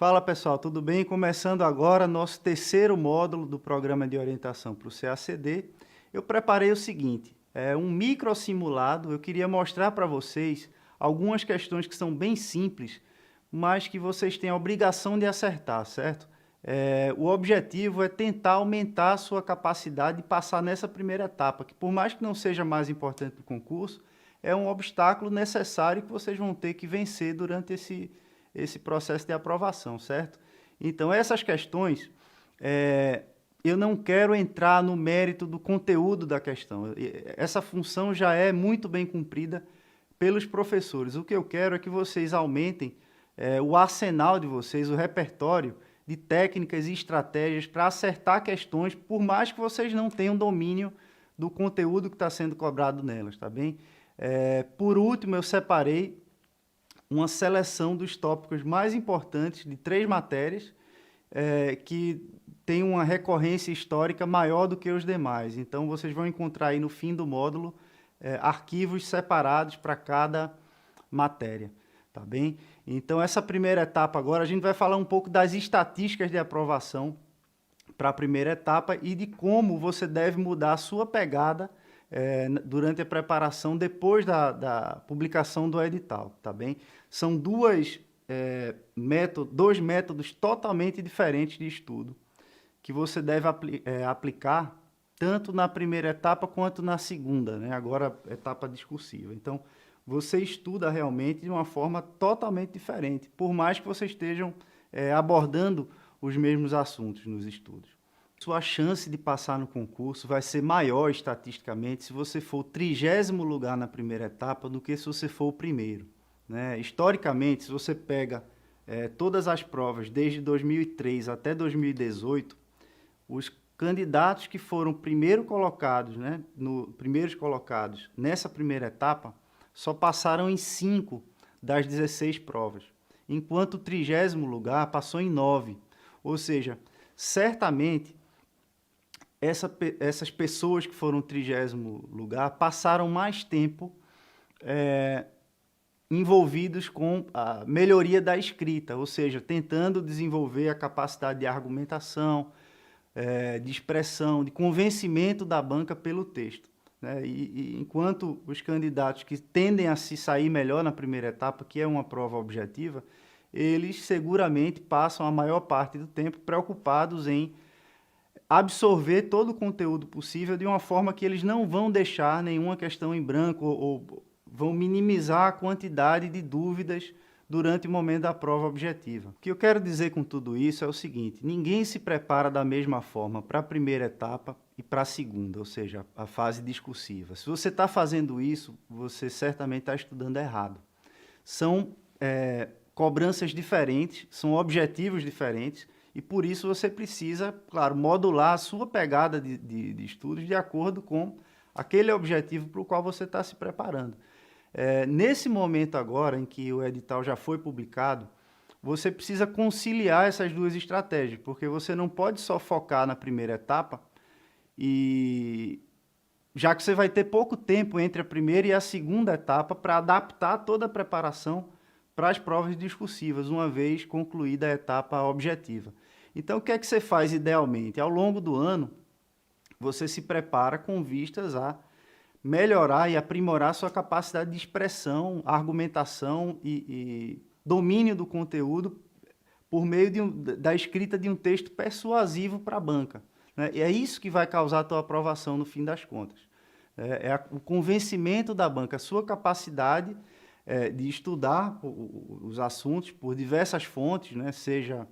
Fala pessoal, tudo bem? Começando agora nosso terceiro módulo do programa de orientação para o CACD. Eu preparei o seguinte, um microsimulado. Eu queria mostrar para vocês algumas questões que são bem simples, mas que vocês têm a obrigação de acertar, certo? O objetivo é tentar aumentar a sua capacidade de passar nessa primeira etapa, que por mais que não seja mais importante do concurso, é um obstáculo necessário que vocês vão ter que vencer durante esse processo de aprovação, certo? Então, essas questões, eu não quero entrar no mérito do conteúdo da questão. Essa função já é muito bem cumprida pelos professores. O que eu quero é que vocês aumentem o arsenal de vocês, o repertório de técnicas e estratégias para acertar questões, por mais que vocês não tenham domínio do conteúdo que está sendo cobrado nelas, tá bem? Por último, eu separei uma seleção dos tópicos mais importantes de 3 matérias que tem uma recorrência histórica maior do que os demais. Então, vocês vão encontrar aí no fim do módulo arquivos separados para cada matéria, tá bem? Então, essa primeira etapa agora, a gente vai falar um pouco das estatísticas de aprovação para a primeira etapa e de como você deve mudar a sua pegada durante a preparação depois da publicação do edital, tá bem? São dois métodos totalmente diferentes de estudo que você deve aplicar tanto na primeira etapa quanto na segunda, né? Agora, etapa discursiva. Então, você estuda realmente de uma forma totalmente diferente, por mais que vocês estejam abordando os mesmos assuntos nos estudos. Sua chance de passar no concurso vai ser maior estatisticamente se você for o 30º lugar na primeira etapa do que se você for o primeiro, né? Historicamente, se você pega todas as provas desde 2003 até 2018, os candidatos que foram primeiros colocados nessa primeira etapa só passaram em 5 das 16 provas, enquanto o 30º lugar passou em 9. Ou seja, certamente essas pessoas que foram 30º lugar passaram mais tempo envolvidos com a melhoria da escrita, ou seja, tentando desenvolver a capacidade de argumentação, de expressão, de convencimento da banca pelo texto, né? E enquanto os candidatos que tendem a se sair melhor na primeira etapa, que é uma prova objetiva, eles seguramente passam a maior parte do tempo preocupados em absorver todo o conteúdo possível de uma forma que eles não vão deixar nenhuma questão em branco ou vão minimizar a quantidade de dúvidas durante o momento da prova objetiva. O que eu quero dizer com tudo isso é o seguinte: ninguém se prepara da mesma forma para a primeira etapa e para a segunda, ou seja, a fase discursiva. Se você está fazendo isso, você certamente está estudando errado. São cobranças diferentes, são objetivos diferentes, e por isso você precisa, claro, modular a sua pegada de estudos de acordo com aquele objetivo para o qual você está se preparando. Nesse momento agora, em que o edital já foi publicado, você precisa conciliar essas duas estratégias, porque você não pode só focar na primeira etapa, já que você vai ter pouco tempo entre a primeira e a segunda etapa para adaptar toda a preparação para as provas discursivas, uma vez concluída a etapa objetiva. Então, o que é que você faz idealmente? Ao longo do ano, você se prepara com vistas a melhorar e aprimorar sua capacidade de expressão, argumentação e domínio do conteúdo por meio da escrita de um texto persuasivo para a banca, né? E é isso que vai causar a tua aprovação no fim das contas. O convencimento da banca, a sua capacidade de estudar os assuntos por diversas fontes, né? Seja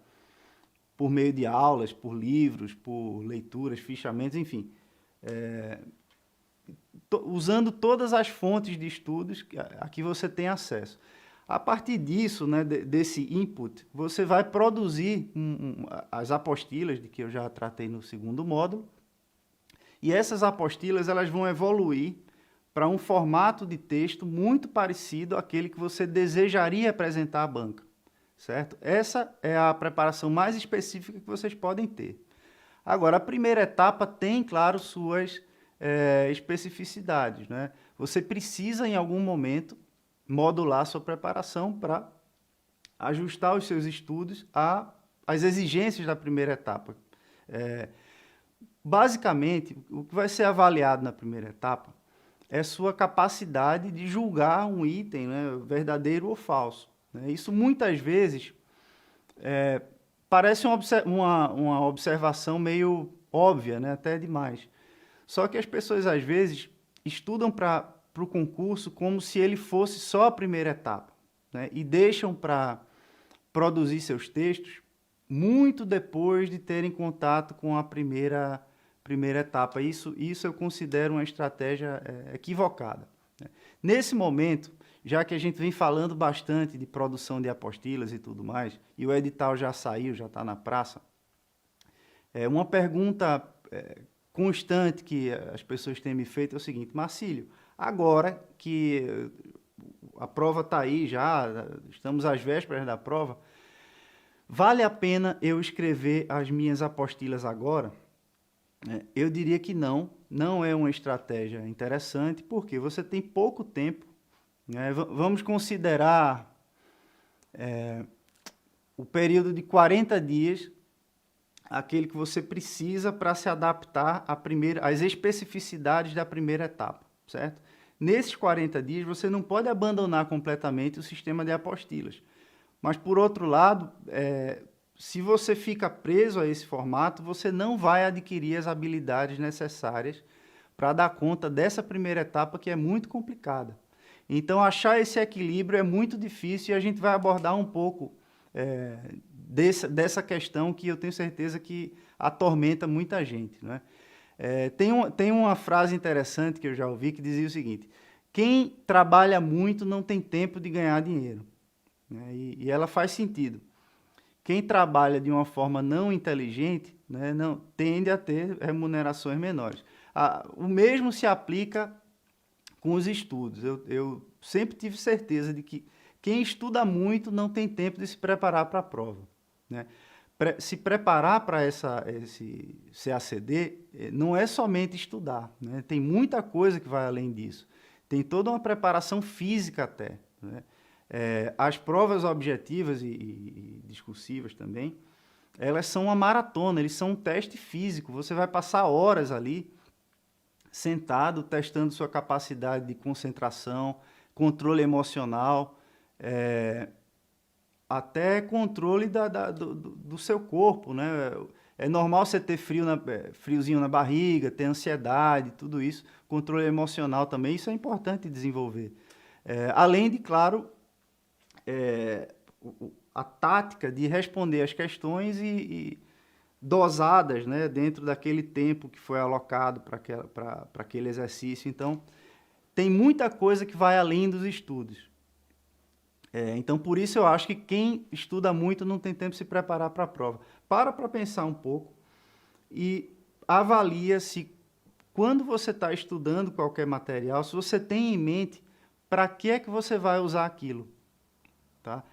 por meio de aulas, por livros, por leituras, fichamentos, enfim. Usando todas as fontes de estudos a que você tem acesso. A partir disso, né, desse input, você vai produzir as apostilas, de que eu já tratei no segundo módulo, e essas apostilas elas vão evoluir para um formato de texto muito parecido àquele que você desejaria apresentar à banca, certo? Essa é a preparação mais específica que vocês podem ter. Agora, a primeira etapa tem, claro, suas especificidades, né? Você precisa, em algum momento, modular sua preparação para ajustar os seus estudos às exigências da primeira etapa. Basicamente, o que vai ser avaliado na primeira etapa é sua capacidade de julgar um item, né, verdadeiro ou falso. Né? Isso muitas vezes parece uma observação meio óbvia, né, até demais. Só que as pessoas às vezes estudam para o concurso como se ele fosse só a primeira etapa, né, e deixam para produzir seus textos muito depois de terem contato com a primeira etapa. Isso eu considero uma estratégia equivocada. Né? Nesse momento, já que a gente vem falando bastante de produção de apostilas e tudo mais, e o edital já saiu, já está na praça, uma pergunta constante que as pessoas têm me feito é o seguinte: Marcílio, agora que a prova está aí já, estamos às vésperas da prova, vale a pena eu escrever as minhas apostilas agora? Eu diria que não é uma estratégia interessante, porque você tem pouco tempo. Né? Vamos considerar o período de 40 dias, aquele que você precisa para se adaptar às especificidades da primeira etapa, certo? Nesses 40 dias, você não pode abandonar completamente o sistema de apostilas. Mas, por outro lado, se você fica preso a esse formato, você não vai adquirir as habilidades necessárias para dar conta dessa primeira etapa, que é muito complicada. Então, achar esse equilíbrio é muito difícil, e a gente vai abordar um pouco dessa questão que eu tenho certeza que atormenta muita gente. Né? Tem uma frase interessante que eu já ouvi que dizia o seguinte: quem trabalha muito não tem tempo de ganhar dinheiro. Né? E ela faz sentido. Quem trabalha de uma forma não inteligente, né, tende a ter remunerações menores. O mesmo se aplica com os estudos. Eu sempre tive certeza de que quem estuda muito não tem tempo de se preparar para a prova. Né? Se preparar para esse CACD não é somente estudar. Né? Tem muita coisa que vai além disso. Tem toda uma preparação física até. Né? As provas objetivas e discursivas também, elas são uma maratona, eles são um teste físico. Você vai passar horas ali, sentado, testando sua capacidade de concentração, controle emocional, até controle do seu corpo. Né? É normal você ter friozinho na barriga, ter ansiedade, tudo isso. Controle emocional também, isso é importante desenvolver. Além de, claro, a tática de responder as questões e dosadas, né, dentro daquele tempo que foi alocado para aquele exercício. Então, tem muita coisa que vai além dos estudos. Então, por isso eu acho que quem estuda muito não tem tempo de se preparar para a prova. Para pensar um pouco e avalia se, quando você está estudando qualquer material, se você tem em mente para que é que você vai usar aquilo. Tá?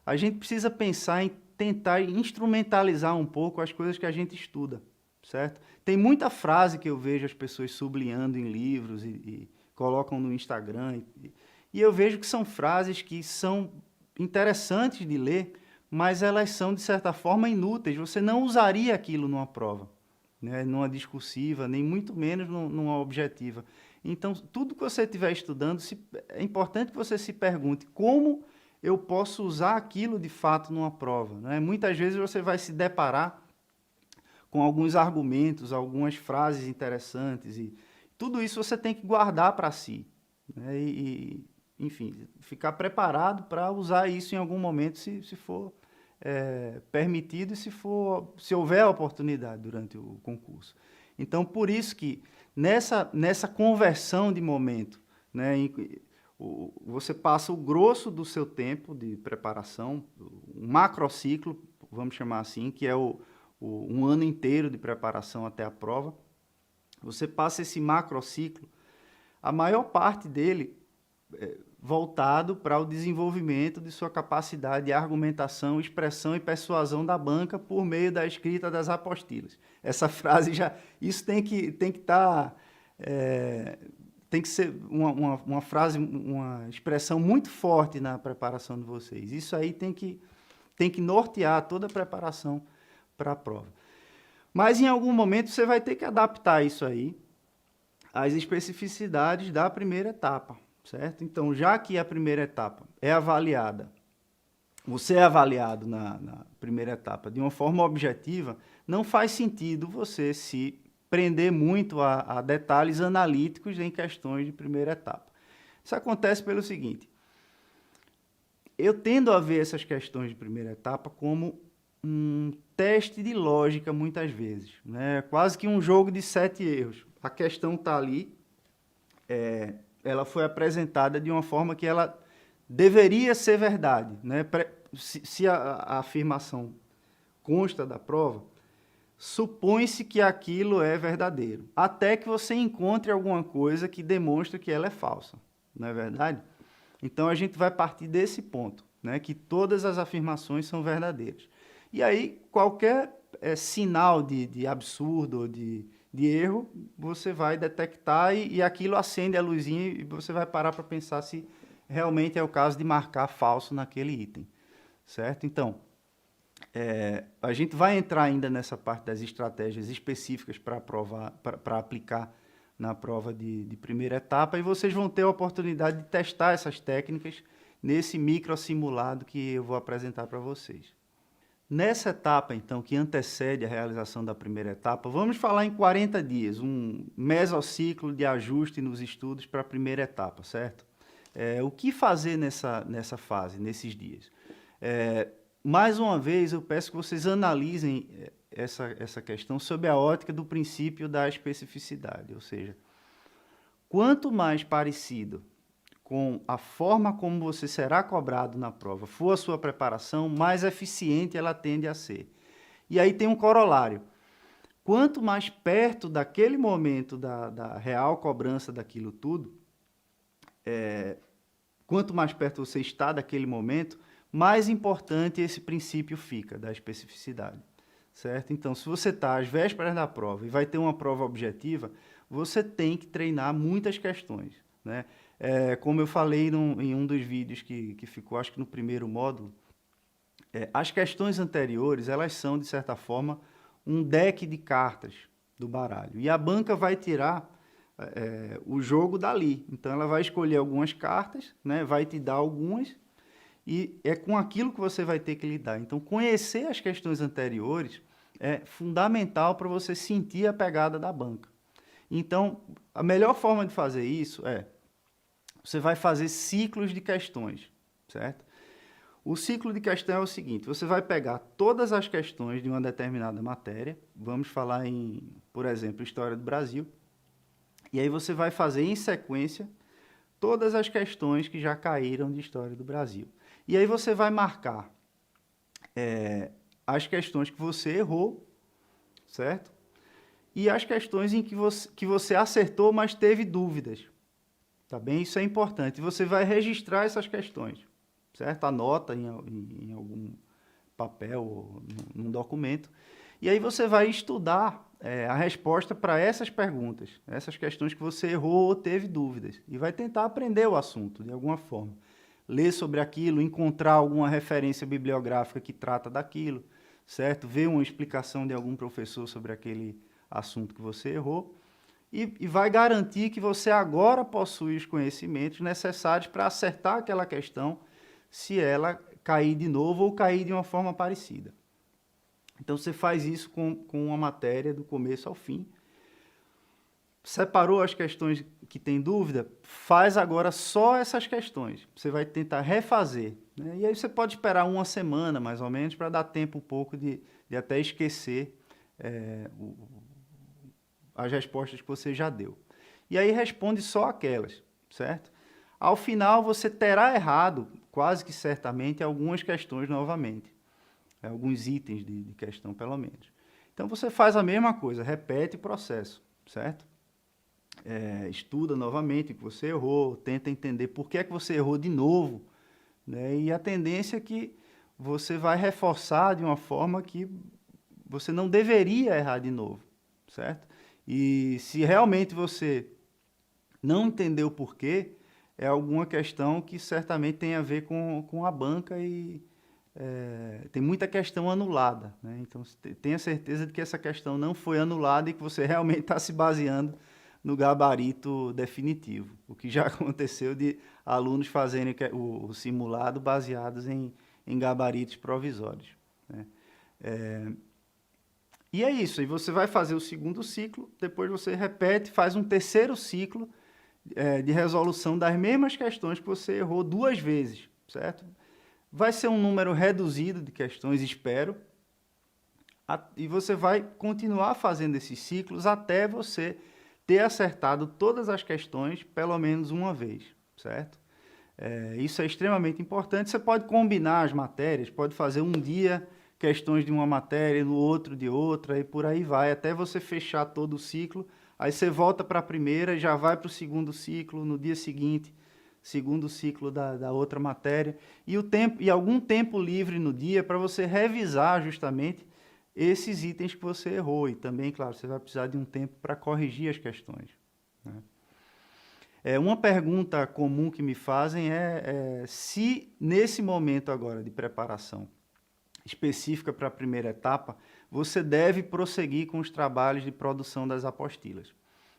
A gente precisa pensar em tentar instrumentalizar um pouco as coisas que a gente estuda, certo? Tem muita frase que eu vejo as pessoas sublinhando em livros e colocam no Instagram, e eu vejo que são frases que são interessantes de ler, mas elas são, de certa forma, inúteis. Você não usaria aquilo numa prova, né? Numa discursiva, nem muito menos numa objetiva. Então, tudo que você estiver estudando, é importante que você se pergunte como eu posso usar aquilo de fato numa prova. Né? Muitas vezes você vai se deparar com alguns argumentos, algumas frases interessantes, e tudo isso você tem que guardar para si. Né? Enfim, ficar preparado para usar isso em algum momento, se for permitido e se houver a oportunidade durante o concurso. Então, por isso que nessa conversão de momento, né, você passa o grosso do seu tempo de preparação, um macrociclo, vamos chamar assim, que é um ano inteiro de preparação até a prova. Você passa esse macrociclo, a maior parte dele voltado para o desenvolvimento de sua capacidade de argumentação, expressão e persuasão da banca por meio da escrita das apostilas. Essa frase isso tem que estar... tem que ser uma frase, uma expressão muito forte na preparação de vocês. Isso aí tem que tem que nortear toda a preparação para a prova. Mas em algum momento você vai ter que adaptar isso aí às especificidades da primeira etapa, certo? Então, já que a primeira etapa é avaliada, você é avaliado na primeira etapa de uma forma objetiva, não faz sentido você se prender muito a detalhes analíticos em questões de primeira etapa. Isso acontece pelo seguinte: eu tendo a ver essas questões de primeira etapa como um teste de lógica, muitas vezes, né? Quase que um jogo de 7 erros. A questão está ali, ela foi apresentada de uma forma que ela deveria ser verdade, né? Se a afirmação consta da prova, supõe-se que aquilo é verdadeiro, até que você encontre alguma coisa que demonstre que ela é falsa, não é verdade? Então, a gente vai partir desse ponto, né, que todas as afirmações são verdadeiras. E aí, qualquer sinal de absurdo ou de erro, você vai detectar e aquilo acende a luzinha e você vai parar para pensar se realmente é o caso de marcar falso naquele item, certo? Então, a gente vai entrar ainda nessa parte das estratégias específicas para aplicar na prova de primeira etapa, e vocês vão ter a oportunidade de testar essas técnicas nesse micro simulado que eu vou apresentar para vocês. Nessa etapa, então, que antecede a realização da primeira etapa, vamos falar em 40 dias, um mesociclo de ajuste nos estudos para a primeira etapa, certo? O que fazer nessa fase, nesses dias? Mais uma vez, eu peço que vocês analisem essa questão sob a ótica do princípio da especificidade, ou seja, quanto mais parecido com a forma como você será cobrado na prova for a sua preparação, mais eficiente ela tende a ser. E aí tem um corolário. Quanto mais perto daquele momento da real cobrança daquilo tudo, quanto mais perto você está daquele momento, mais importante esse princípio fica da especificidade, certo? Então, se você está às vésperas da prova e vai ter uma prova objetiva, você tem que treinar muitas questões, né? Como eu falei em um dos vídeos que ficou, acho que no primeiro módulo, as questões anteriores, elas são, de certa forma, um deck de cartas do baralho. E a banca vai tirar o jogo dali. Então, ela vai escolher algumas cartas, né? Vai te dar algumas, e é com aquilo que você vai ter que lidar. Então, conhecer as questões anteriores é fundamental para você sentir a pegada da banca. Então, a melhor forma de fazer isso você vai fazer ciclos de questões, certo? O ciclo de questão é o seguinte: você vai pegar todas as questões de uma determinada matéria, vamos falar por exemplo, História do Brasil, e aí você vai fazer em sequência todas as questões que já caíram de História do Brasil. E aí você vai marcar as questões que você errou, certo? E as questões em que você acertou, mas teve dúvidas. Tá bem? Isso é importante. Você vai registrar essas questões, certo? Anota em algum papel ou num documento. E aí você vai estudar a resposta para essas perguntas, essas questões que você errou ou teve dúvidas. E vai tentar aprender o assunto de alguma forma. Ler sobre aquilo, encontrar alguma referência bibliográfica que trata daquilo, certo? Ver uma explicação de algum professor sobre aquele assunto que você errou. E vai garantir que você agora possui os conhecimentos necessários para acertar aquela questão, se ela cair de novo ou cair de uma forma parecida. Então, você faz isso com uma matéria do começo ao fim. Separou as questões que tem dúvida, faz agora só essas questões. Você vai tentar refazer, né? E aí você pode esperar uma semana, mais ou menos, para dar tempo um pouco de até esquecer as respostas que você já deu. E aí responde só aquelas, certo? Ao final, você terá errado, quase que certamente, algumas questões novamente. Alguns itens de questão, pelo menos. Então, você faz a mesma coisa, repete o processo, certo? Estuda novamente o que você errou, tenta entender por que é que você errou de novo, né? E a tendência é que você vai reforçar de uma forma que você não deveria errar de novo, certo? E se realmente você não entendeu o porquê, é alguma questão que certamente tem a ver com a banca e tem muita questão anulada, né? Então, tenha certeza de que essa questão não foi anulada e que você realmente está se baseando no gabarito definitivo. O que já aconteceu de alunos fazerem o simulado baseados em gabaritos provisórios, né? E é isso, e você vai fazer o segundo ciclo, depois você repete, faz um terceiro ciclo de resolução das mesmas questões que você errou 2 vezes, certo? Vai ser um número reduzido de questões, espero, e você vai continuar fazendo esses ciclos até você ter acertado todas as questões pelo menos uma vez, certo? Isso é extremamente importante. Você pode combinar as matérias, pode fazer um dia questões de uma matéria, no outro de outra, e por aí vai, até você fechar todo o ciclo. Aí você volta para a primeira, já vai para o segundo ciclo, no dia seguinte, segundo ciclo da outra matéria, e algum tempo livre no dia para você revisar justamente esses itens que você errou. E também, claro, você vai precisar de um tempo para corrigir as questões, né? Uma pergunta comum que me fazem se nesse momento agora de preparação específica para a primeira etapa, você deve prosseguir com os trabalhos de produção das apostilas.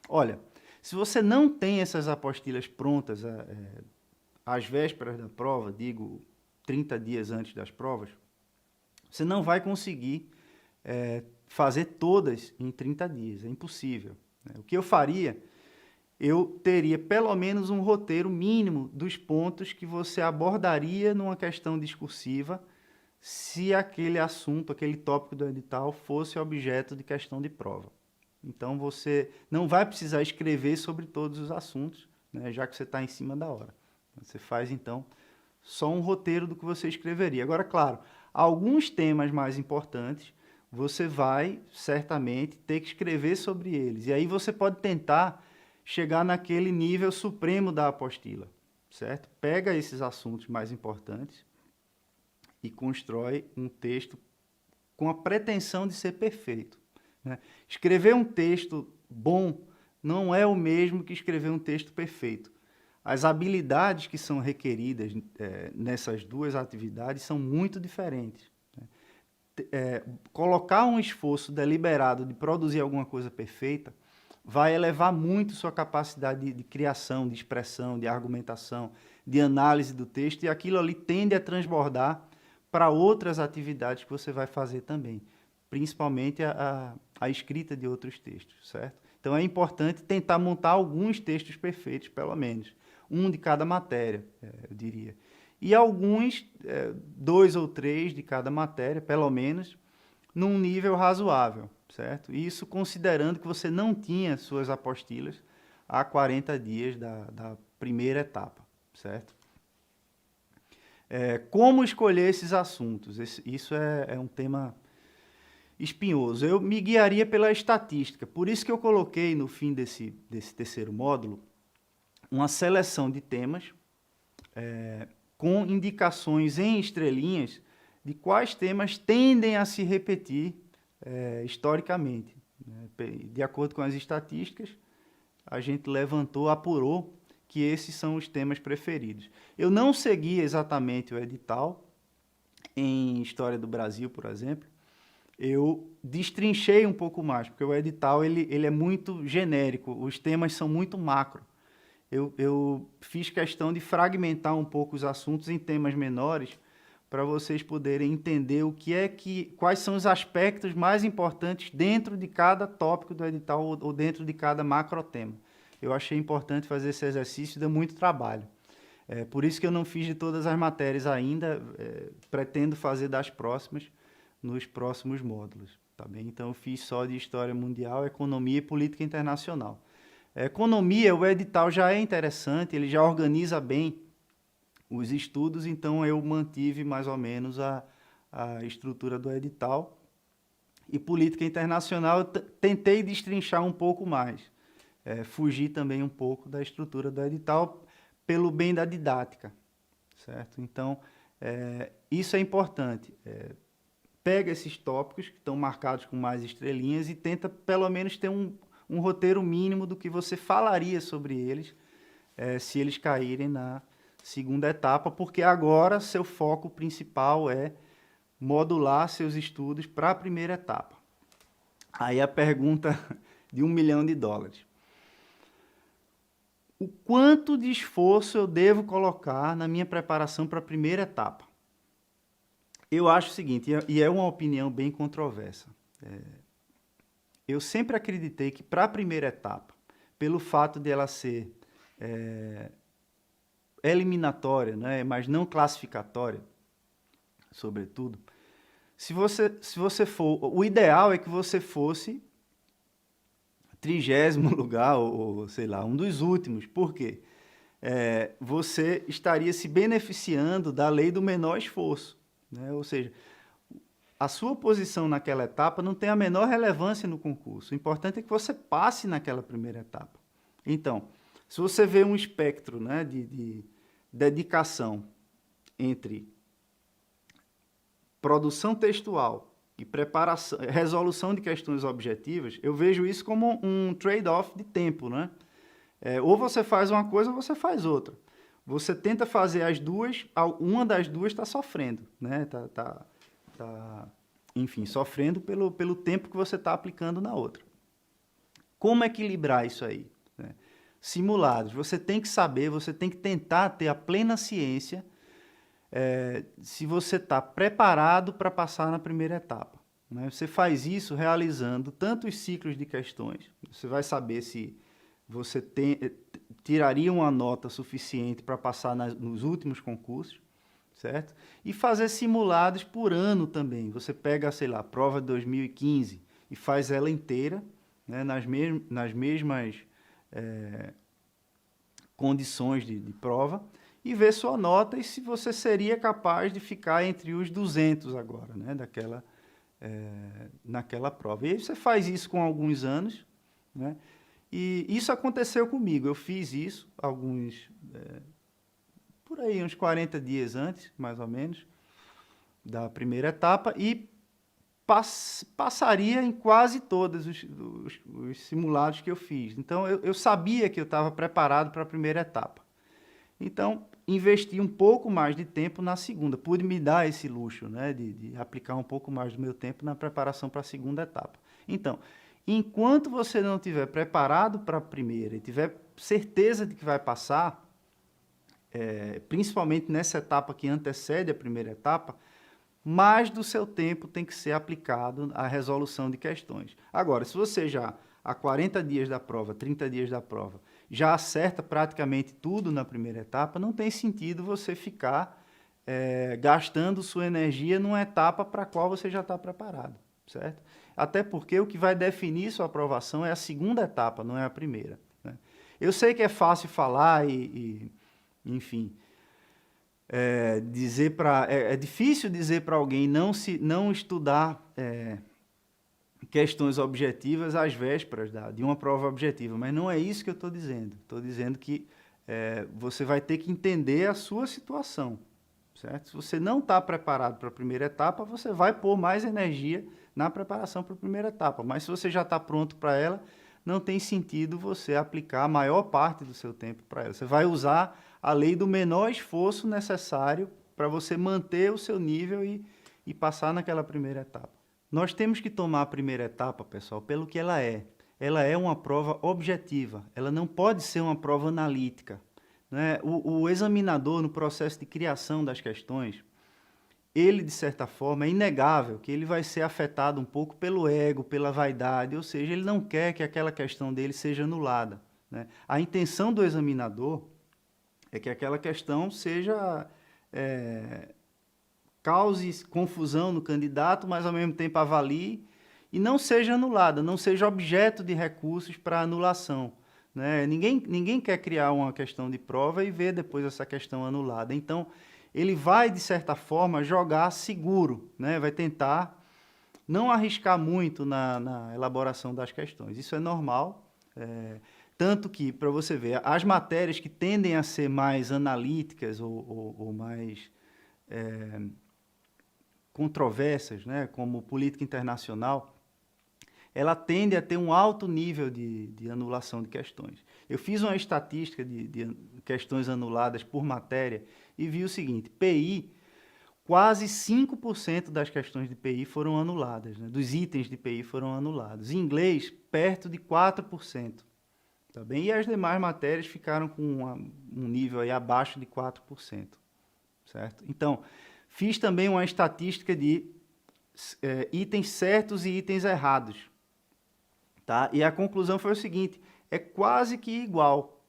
Olha, se você não tem essas apostilas prontas às vésperas da prova, digo 30 dias antes das provas, você não vai conseguir fazer todas em 30 dias, é impossível, né? O que eu faria, eu teria pelo menos um roteiro mínimo dos pontos que você abordaria numa questão discursiva se aquele assunto, aquele tópico do edital fosse objeto de questão de prova. Então, você não vai precisar escrever sobre todos os assuntos, né, já que você está em cima da hora. Você faz, então, só um roteiro do que você escreveria. Agora, claro, alguns temas mais importantes, você vai, certamente, ter que escrever sobre eles. E aí você pode tentar chegar naquele nível supremo da apostila, certo? Pega esses assuntos mais importantes e constrói um texto com a pretensão de ser perfeito, né? Escrever um texto bom não é o mesmo que escrever um texto perfeito. As habilidades que são requeridas nessas duas atividades são muito diferentes, né? Colocar um esforço deliberado de produzir alguma coisa perfeita vai elevar muito sua capacidade de criação, de expressão, de argumentação, de análise do texto, e aquilo ali tende a transbordar para outras atividades que você vai fazer também, principalmente a escrita de outros textos, certo? Então, é importante tentar montar alguns textos perfeitos, pelo menos, um de cada matéria, eu diria. E alguns, 2 ou 3 de cada matéria, pelo menos, num nível razoável, certo? Isso considerando que você não tinha suas apostilas há 40 dias da primeira etapa, certo? Como escolher esses assuntos? Isso é um tema espinhoso. Eu me guiaria pela estatística, por isso que eu coloquei no fim desse terceiro módulo uma seleção de temas com indicações em estrelinhas de quais temas tendem a se repetir historicamente, né? De acordo com as estatísticas, a gente levantou, apurou que esses são os temas preferidos. Eu não segui exatamente o edital em História do Brasil, por exemplo. Eu destrinchei um pouco mais, porque o edital ele é muito genérico, os temas são muito macro. Eu fiz questão de fragmentar um pouco os assuntos em temas menores, para vocês poderem entender quais são os aspectos mais importantes dentro de cada tópico do edital ou dentro de cada macrotema. Eu achei importante fazer esse exercício, deu muito trabalho. Por isso que eu não fiz de todas as matérias ainda, pretendo fazer das próximas, nos próximos módulos, tá bem? Então, eu fiz só de História Mundial, Economia e Política Internacional. Economia, o edital já é interessante, ele já organiza bem os estudos, então eu mantive mais ou menos a estrutura do edital. E Política Internacional eu tentei destrinchar um pouco mais, fugir também um pouco da estrutura do edital pelo bem da didática, certo? Então, isso é importante. Pega esses tópicos que estão marcados com mais estrelinhas e tenta pelo menos ter um roteiro mínimo do que você falaria sobre eles, se eles caírem na segunda etapa, porque agora seu foco principal é modular seus estudos para a primeira etapa. Aí a pergunta de $1 milhão. O quanto de esforço eu devo colocar na minha preparação para a primeira etapa? Eu acho o seguinte, e é uma opinião bem controversa. Eu sempre acreditei que para a primeira etapa, pelo fato de ela ser eliminatória, né, mas não classificatória, sobretudo, se você for, o ideal é que você fosse 30º lugar, ou sei lá, um dos últimos. Por quê? Você estaria se beneficiando da lei do menor esforço, né? Ou seja, a sua posição naquela etapa não tem a menor relevância no concurso. O importante é que você passe naquela primeira etapa. Então, se você vê um espectro, né, de dedicação entre produção textual e preparação, resolução de questões objetivas, eu vejo isso como um trade-off de tempo, né? Ou você faz uma coisa ou você faz outra. Você tenta fazer as duas, uma das duas está sofrendo, né? Enfim, sofrendo pelo tempo que você está aplicando na outra. Como equilibrar isso aí, né? Simulados. Você tem que saber, você tem que tentar ter a plena ciência se você está preparado para passar na primeira etapa, né? Você faz isso realizando tanto os ciclos de questões, você vai saber se você tiraria uma nota suficiente para passar nos últimos concursos, certo? E fazer simulados por ano também. Você pega, sei lá, a prova de 2015 e faz ela inteira, né, nas mesmas condições de prova, e ver sua nota e se você seria capaz de ficar entre os 200 agora, né, naquela prova. E aí você faz isso com alguns anos, né? E isso aconteceu comigo. Eu fiz isso por aí, uns 40 dias antes, mais ou menos, da primeira etapa, e passaria em quase todos os simulados que eu fiz. Então, eu sabia que eu estava preparado para a primeira etapa. Então, investi um pouco mais de tempo na segunda. Pude me dar esse luxo, né, de aplicar um pouco mais do meu tempo na preparação para a segunda etapa. Então, enquanto você não estiver preparado para a primeira e tiver certeza de que vai passar, principalmente nessa etapa que antecede a primeira etapa, mais do seu tempo tem que ser aplicado à resolução de questões. Agora, se você já, há 40 dias da prova, 30 dias da prova, já acerta praticamente tudo na primeira etapa, não tem sentido você ficar gastando sua energia numa etapa para a qual você já está preparado, certo? Até porque o que vai definir sua aprovação é a segunda etapa, não é a primeira, né? Eu sei que é fácil falar enfim, é difícil dizer para alguém não estudar questões objetivas às vésperas de uma prova objetiva, mas não é isso que eu estou dizendo. Estou dizendo que você vai ter que entender a sua situação, certo? Se você não está preparado para a primeira etapa, você vai pôr mais energia na preparação para a primeira etapa, mas se você já está pronto para ela, não tem sentido você aplicar a maior parte do seu tempo para ela. Você vai usar a lei do menor esforço necessário para você manter o seu nível e passar naquela primeira etapa. Nós temos que tomar a primeira etapa, pessoal, pelo que ela é. Ela é uma prova objetiva, ela não pode ser uma prova analítica, né? O examinador, no processo de criação das questões, ele, de certa forma, é inegável que ele vai ser afetado um pouco pelo ego, pela vaidade, ou seja, ele não quer que aquela questão dele seja anulada, né? A intenção do examinador é que aquela questão cause confusão no candidato, mas ao mesmo tempo avalie e não seja anulada, não seja objeto de recursos para anulação, né? Ninguém quer criar uma questão de prova e ver depois essa questão anulada. Então, ele vai, de certa forma, jogar seguro, né? Vai tentar não arriscar muito na elaboração das questões. Isso é normal. Tanto que, para você ver, as matérias que tendem a ser mais analíticas ou mais controversas, né, como política internacional, ela tende a ter um alto nível de anulação de questões. Eu fiz uma estatística de questões anuladas por matéria e vi o seguinte: PI, quase 5% das questões de PI foram anuladas, né? Dos itens de PI foram anulados. Em inglês, perto de 4%. Tá bem? E as demais matérias ficaram com um nível aí abaixo de 4%. Certo? Então, fiz também uma estatística de itens certos e itens errados. Tá? E a conclusão foi o seguinte, é quase que igual.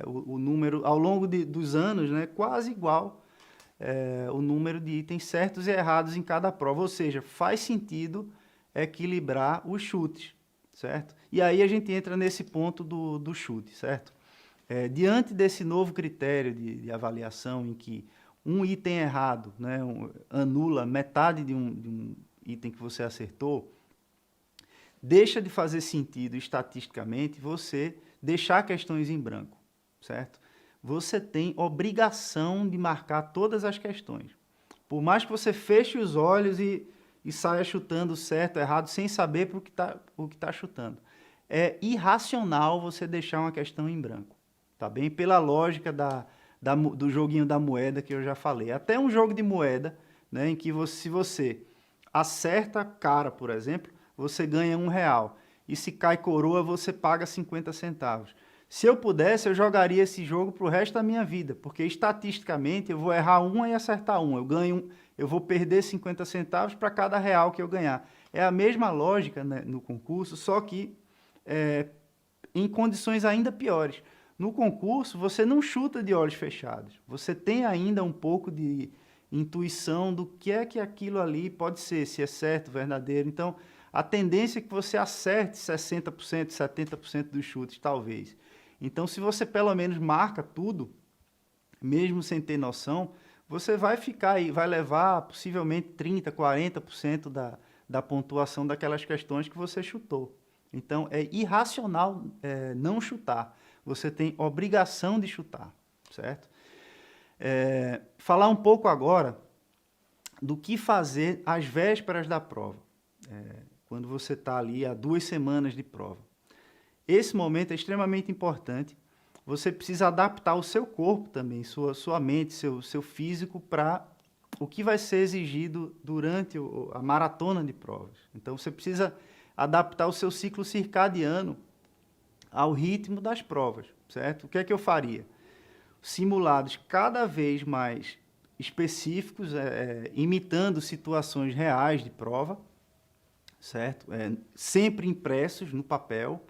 O número, ao longo dos anos, né, quase igual o número de itens certos e errados em cada prova. Ou seja, faz sentido equilibrar os chutes, certo? E aí a gente entra nesse ponto do chute, certo? Diante desse novo critério de avaliação em que um item errado, né, anula metade de um item que você acertou, deixa de fazer sentido estatisticamente você deixar questões em branco, certo? Você tem obrigação de marcar todas as questões. Por mais que você feche os olhos e saia chutando certo, errado, sem saber o que tá chutando. É irracional você deixar uma questão em branco, tá bem? Pela lógica do joguinho da moeda que eu já falei. Até um jogo de moeda, né, em que se você acerta a cara, por exemplo, você ganha R$1. E se cai coroa, você paga 50 centavos. Se eu pudesse, eu jogaria esse jogo para o resto da minha vida, porque estatisticamente eu vou errar uma e acertar uma. Eu vou perder 50 centavos para cada real que eu ganhar. É a mesma lógica, né, no concurso, só que em condições ainda piores. No concurso, você não chuta de olhos fechados. Você tem ainda um pouco de intuição do que é que aquilo ali pode ser, se é certo, verdadeiro. Então, a tendência é que você acerte 60%, 70% dos chutes, talvez. Então, se você pelo menos marca tudo, mesmo sem ter noção, você vai ficar aí, vai levar possivelmente 30%, 40% da pontuação daquelas questões que você chutou. Então, é irracional não chutar. Você tem obrigação de chutar, certo? Falar um pouco agora do que fazer às vésperas da prova, quando você está ali há 2 semanas de prova. Esse momento é extremamente importante. Você precisa adaptar o seu corpo também, sua mente, seu físico para o que vai ser exigido durante a maratona de provas. Então, você precisa adaptar o seu ciclo circadiano ao ritmo das provas, certo? O que é que eu faria? Simulados cada vez mais específicos, imitando situações reais de prova, certo? Sempre impressos no papel,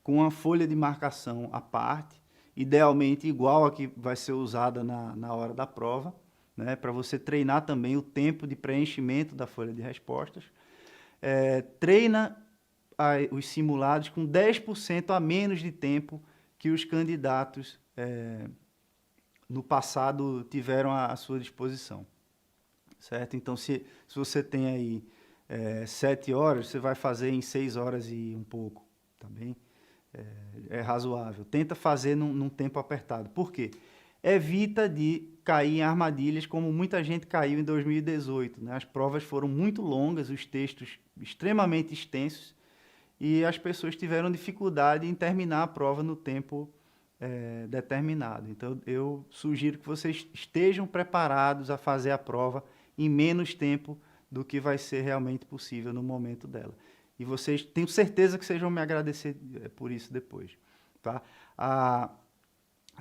com uma folha de marcação à parte, idealmente igual a que vai ser usada na hora da prova, né? Para você treinar também o tempo de preenchimento da folha de respostas. Treina os simulados com 10% a menos de tempo que os candidatos no passado tiveram à sua disposição, certo? Então, se você tem aí 7 horas, você vai fazer em 6 horas e um pouco, tá bem? É razoável. Tenta fazer num tempo apertado. Por quê? Evita de cair em armadilhas como muita gente caiu em 2018, né? As provas foram muito longas, os textos extremamente extensos, e as pessoas tiveram dificuldade em terminar a prova no tempo determinado. Então, eu sugiro que vocês estejam preparados a fazer a prova em menos tempo do que vai ser realmente possível no momento dela. E vocês, tenho certeza que vocês vão me agradecer por isso depois. Tá? A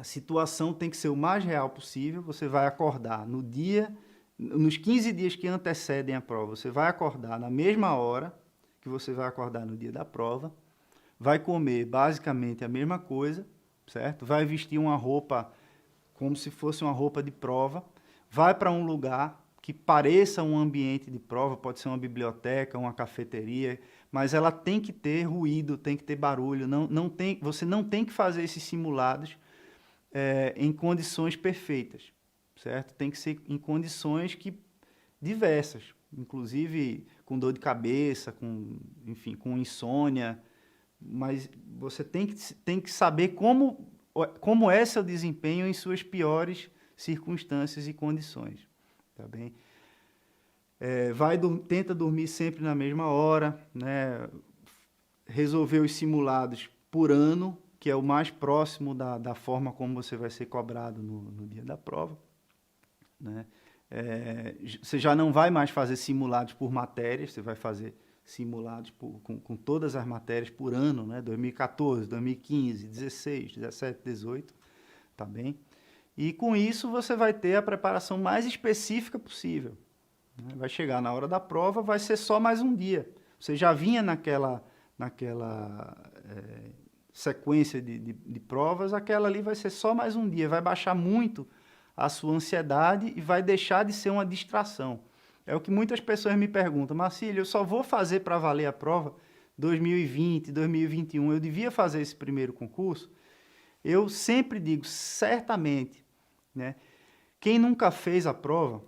situação tem que ser o mais real possível. Você vai acordar no dia, nos 15 dias que antecedem a prova, você vai acordar na mesma hora que você vai acordar no dia da prova, vai comer basicamente a mesma coisa, certo? Vai vestir uma roupa como se fosse uma roupa de prova, vai para um lugar que pareça um ambiente de prova, pode ser uma biblioteca, uma cafeteria, mas ela tem que ter ruído, tem que ter barulho, você não tem que fazer esses simulados em condições perfeitas, certo? Tem que ser em condições diversas, inclusive com dor de cabeça, enfim, com insônia, mas você tem que saber como é seu desempenho em suas piores circunstâncias e condições, tá bem? Tenta dormir sempre na mesma hora, né? Resolver os simulados por ano, que é o mais próximo da forma como você vai ser cobrado no dia da prova, né? Você já não vai mais fazer simulados por matérias, você vai fazer simulados com todas as matérias por ano, né? 2014, 2015, 16, 17, 18, tá bem? E com isso você vai ter a preparação mais específica possível, né? Vai chegar na hora da prova, vai ser só mais um dia. Você já vinha naquela sequência de provas, aquela ali vai ser só mais um dia, vai baixar muito a sua ansiedade e vai deixar de ser uma distração. É o que muitas pessoas me perguntam, Marcílio, eu só vou fazer para valer a prova 2020, 2021, eu devia fazer esse primeiro concurso? Eu sempre digo, certamente, né? Quem nunca fez a prova,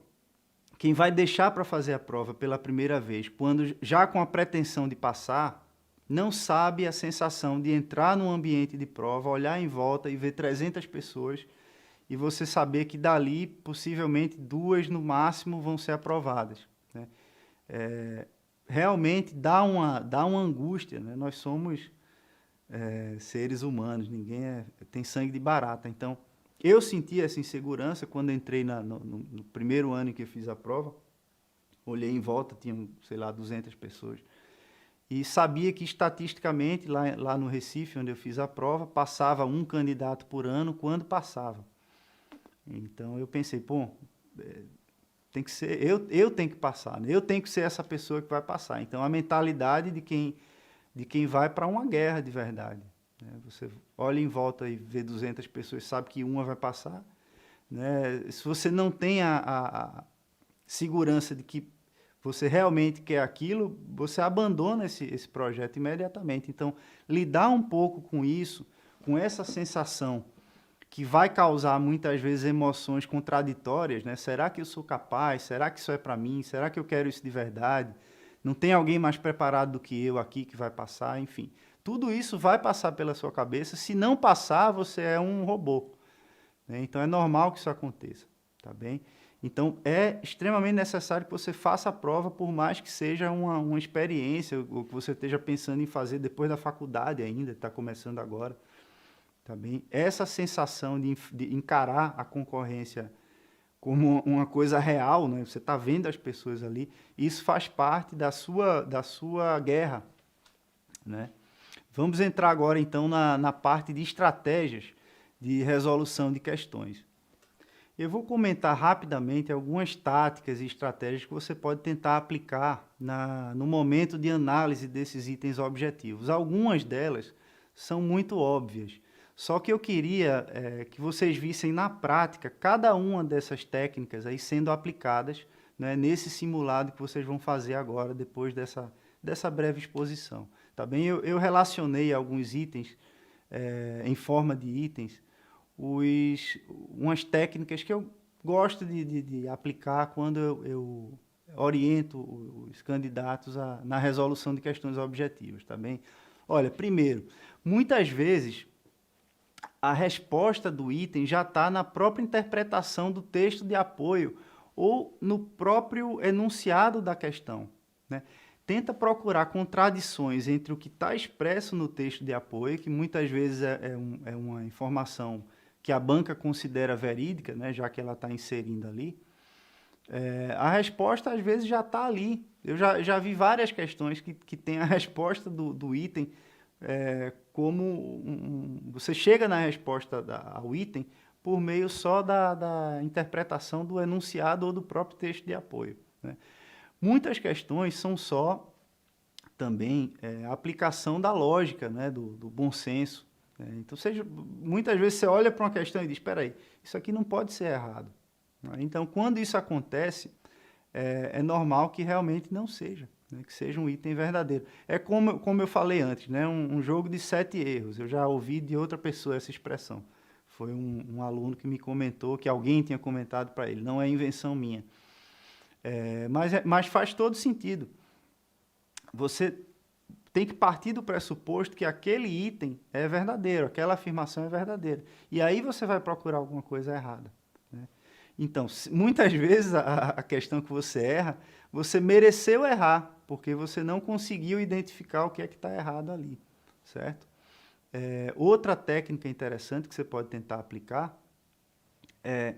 quem vai deixar para fazer a prova pela primeira vez, quando já com a pretensão de passar, não sabe a sensação de entrar num ambiente de prova, olhar em volta e ver 300 pessoas e você saber que dali, possivelmente, 2 no máximo vão ser aprovadas, né? Realmente dá uma angústia, né? Nós somos seres humanos, ninguém tem sangue de barata. Então, eu senti essa insegurança quando entrei no primeiro ano em que eu fiz a prova. Olhei em volta, tinham, sei lá, 200 pessoas. E sabia que, estatisticamente, lá no Recife, onde eu fiz a prova, passava um candidato por ano quando passava. Então, eu pensei, pô, tem que ser, eu tenho que passar, né? Eu tenho que ser essa pessoa que vai passar. Então, a mentalidade de quem vai para uma guerra de verdade, né? Você olha em volta e vê 200 pessoas, sabe que uma vai passar, né? Se você não tem a segurança de que você realmente quer aquilo, você abandona esse projeto imediatamente. Então, lidar um pouco com isso, com essa sensação que vai causar muitas vezes emoções contraditórias, né? Será que eu sou capaz? Será que isso é para mim? Será que eu quero isso de verdade? Não tem alguém mais preparado do que eu aqui que vai passar? Enfim, tudo isso vai passar pela sua cabeça. Se não passar, você é um robô, né? Então é normal que isso aconteça, tá bem? Então é extremamente necessário que você faça a prova, por mais que seja uma experiência, ou que você esteja pensando em fazer depois da faculdade ainda, está começando agora. Tá bem? Essa sensação de encarar a concorrência como uma coisa real, né? Você está vendo as pessoas ali, isso faz parte da sua guerra, né? Vamos entrar agora, então, na parte de estratégias de resolução de questões. Eu vou comentar rapidamente algumas táticas e estratégias que você pode tentar aplicar no momento de análise desses itens objetivos. Algumas delas são muito óbvias, só que eu queria que vocês vissem na prática cada uma dessas técnicas aí sendo aplicadas, né, nesse simulado que vocês vão fazer agora, depois dessa breve exposição. Tá bem? Eu relacionei alguns itens em forma de itens, umas técnicas que eu gosto de aplicar quando eu oriento os candidatos na resolução de questões objetivas. Tá bem? Olha, primeiro, muitas vezes a resposta do item já está na própria interpretação do texto de apoio ou no próprio enunciado da questão, né? Tenta procurar contradições entre o que está expresso no texto de apoio, que muitas vezes é uma informação que a banca considera verídica, né, já que ela está inserindo ali. A resposta, às vezes, já está ali. Eu já vi várias questões que tem a resposta do item você chega na resposta ao item por meio só da interpretação do enunciado ou do próprio texto de apoio, né? Muitas questões são só também a aplicação da lógica, né, do bom senso, né? Então, muitas vezes você olha para uma questão e diz, espera aí, isso aqui não pode ser errado, né? Então, quando isso acontece, é normal que realmente não seja, né, que seja um item verdadeiro. É como eu falei antes, né, um jogo de 7 erros. Eu já ouvi de outra pessoa essa expressão. Foi um aluno que me comentou, que alguém tinha comentado para ele. Não é invenção minha. Mas faz todo sentido. Você tem que partir do pressuposto que aquele item é verdadeiro, aquela afirmação é verdadeira. E aí você vai procurar alguma coisa errada, né? Então, muitas vezes a questão que você erra, você mereceu errar, porque você não conseguiu identificar o que é que está errado ali, certo? Outra técnica interessante que você pode tentar aplicar é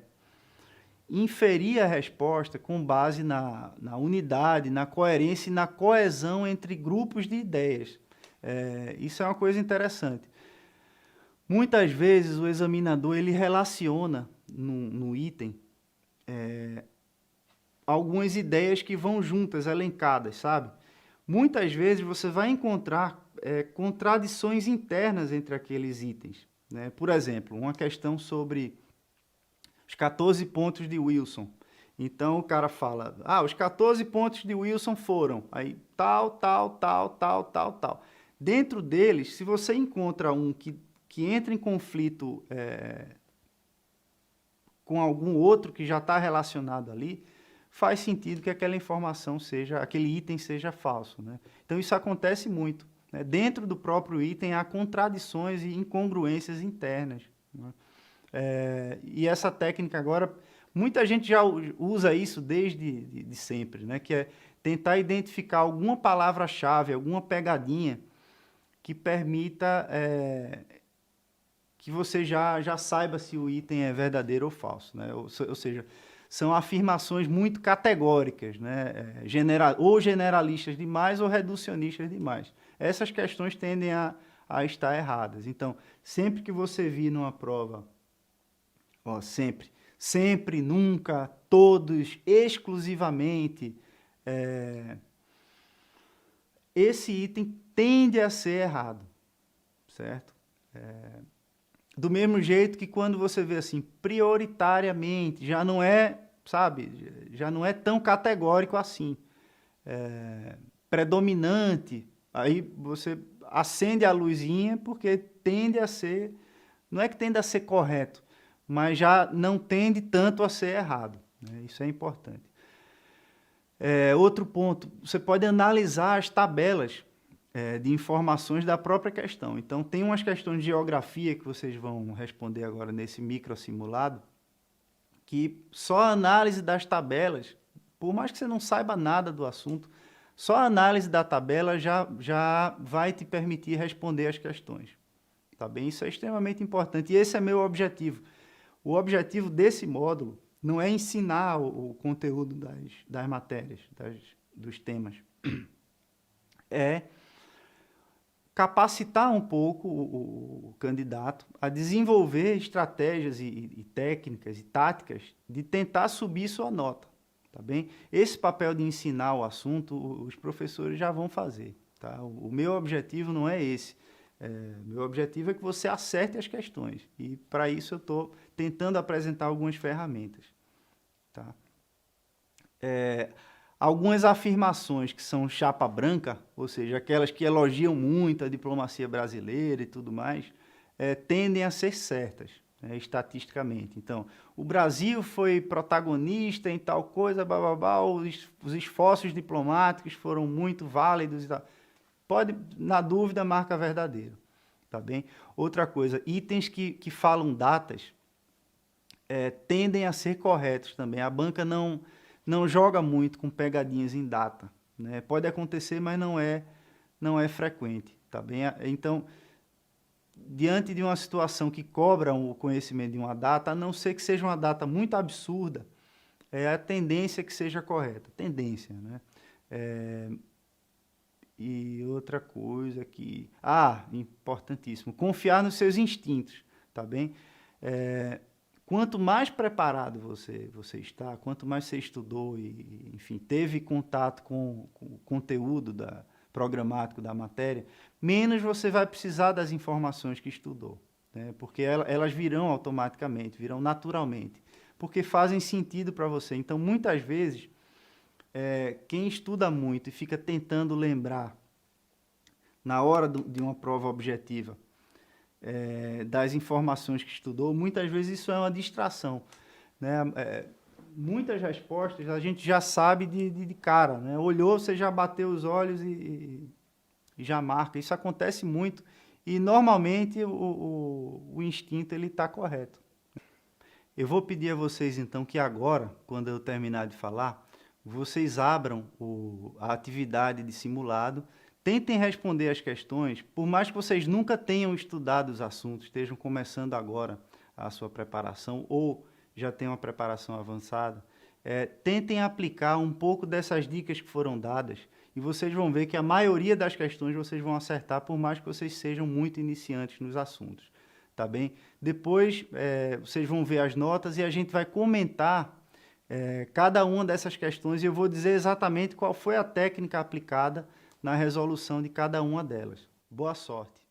inferir a resposta com base na unidade, na coerência e na coesão entre grupos de ideias. Isso é uma coisa interessante. Muitas vezes o examinador ele relaciona no item algumas ideias que vão juntas, elencadas, sabe? Muitas vezes você vai encontrar contradições internas entre aqueles itens, né? Por exemplo, uma questão sobre os 14 pontos de Wilson. Então o cara fala, os 14 pontos de Wilson foram, aí tal. Dentro deles, se você encontra um que entra em conflito com algum outro que já está relacionado ali, faz sentido que aquela informação aquele item seja falso, né? Então isso acontece muito, né? Dentro do próprio item há contradições e incongruências internas, né? E essa técnica agora, muita gente já usa isso desde sempre, né? Que é tentar identificar alguma palavra-chave, alguma pegadinha que permita que você já saiba se o item é verdadeiro ou falso, né? Ou seja, são afirmações muito categóricas, né? Ou generalistas demais ou reducionistas demais. Essas questões tendem a estar erradas. Então, sempre que você vir numa prova, sempre, nunca, todos, exclusivamente, esse item tende a ser errado, certo? Do mesmo jeito que quando você vê assim, prioritariamente, já não é, sabe, já não é tão categórico assim. Predominante, aí você acende a luzinha porque tende a ser, não é que tende a ser correto, mas já não tende tanto a ser errado, né? Isso é importante. Outro ponto, você pode analisar as tabelas de informações da própria questão. Então, tem umas questões de geografia que vocês vão responder agora nesse microsimulado, que só a análise das tabelas, por mais que você não saiba nada do assunto, só a análise da tabela já vai te permitir responder as questões. Tá bem? Isso é extremamente importante e esse é meu objetivo. O objetivo desse módulo não é ensinar o conteúdo das matérias, dos temas. É capacitar um pouco o candidato a desenvolver estratégias e técnicas e táticas de tentar subir sua nota, tá bem? Esse papel de ensinar o assunto, os professores já vão fazer, tá? O meu objetivo não é esse. Meu objetivo é que você acerte as questões e, para isso, eu estou tentando apresentar algumas ferramentas, tá? Algumas afirmações que são chapa branca, ou seja, aquelas que elogiam muito a diplomacia brasileira e tudo mais, tendem a ser certas, né, estatisticamente. Então, o Brasil foi protagonista em tal coisa, os esforços diplomáticos foram muito válidos e tal. Pode, na dúvida, marca verdadeiro, tá bem? Outra coisa, itens que falam datas tendem a ser corretos também. A banca não joga muito com pegadinhas em data, né? Pode acontecer, mas não é frequente, tá bem? Então, diante de uma situação que cobra o conhecimento de uma data, a não ser que seja uma data muito absurda, a tendência que seja correta, tendência, né? E outra coisa que... importantíssimo, confiar nos seus instintos, tá bem? Quanto mais preparado você está, quanto mais você estudou e, enfim, teve contato com o conteúdo programático da matéria, menos você vai precisar das informações que estudou, né? Porque elas virão automaticamente, virão naturalmente, porque fazem sentido para você. Então, muitas vezes, quem estuda muito e fica tentando lembrar, na hora de uma prova objetiva, das informações que estudou, muitas vezes isso é uma distração, né? Muitas respostas a gente já sabe de cara, né? Olhou, você já bateu os olhos e já marca. Isso acontece muito e normalmente o instinto ele está correto. Eu vou pedir a vocês então que agora, quando eu terminar de falar, vocês abram a atividade de simulado. Tentem responder as questões, por mais que vocês nunca tenham estudado os assuntos, estejam começando agora a sua preparação ou já têm uma preparação avançada, tentem aplicar um pouco dessas dicas que foram dadas e vocês vão ver que a maioria das questões vocês vão acertar, por mais que vocês sejam muito iniciantes nos assuntos, tá bem? Depois, vocês vão ver as notas e a gente vai comentar cada uma dessas questões e eu vou dizer exatamente qual foi a técnica aplicada na resolução de cada uma delas. Boa sorte!